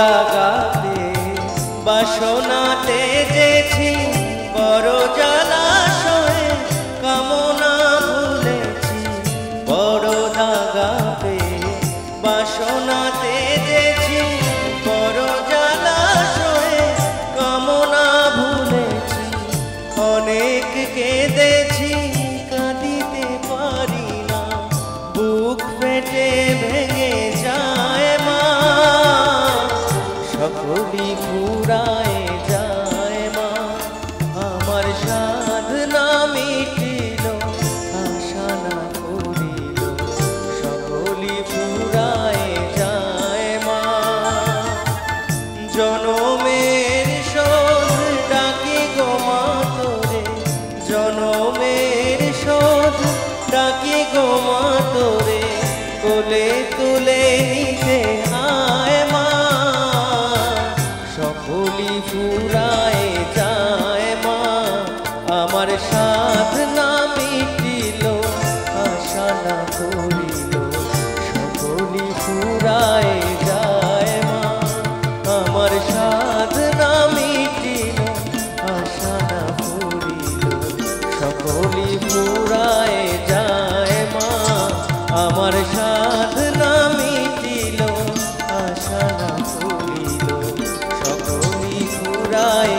দাগাতে বাসনা তেজেছি, বড় জলাশয়ে কামনা ভুলেছি। বড় দাগাতে বাসনা তেজেছি, বড় জলাশয়ে কামনা ভুলেছি। অনেক কেঁদেছি, কাঁদিতে পারি না, বুক ফেটে ভেঙে যায় মা। সকলি ফুরায় যায় মা, আমার সাধনা মিটিল, আশা না করিল। সকলি ফুরায় যায় মা, জনমের শোধ ডাকি গো মা তোরে, জনমের শোধ ডাকি গো মা তোরে। কোলে তুলে নিতে আয় মা, সকলি ফুরায় যায় মা। আমার সাধনা মিটিল, আশা না করিল। সকলি ফুরায় যায় মা, আমার সাধনা মিটিল, আশা না করিল। সকলি ফুরায় যায় মা, আমার সাধনা মিটিল, আশা না করিল। সকলি ফুরায়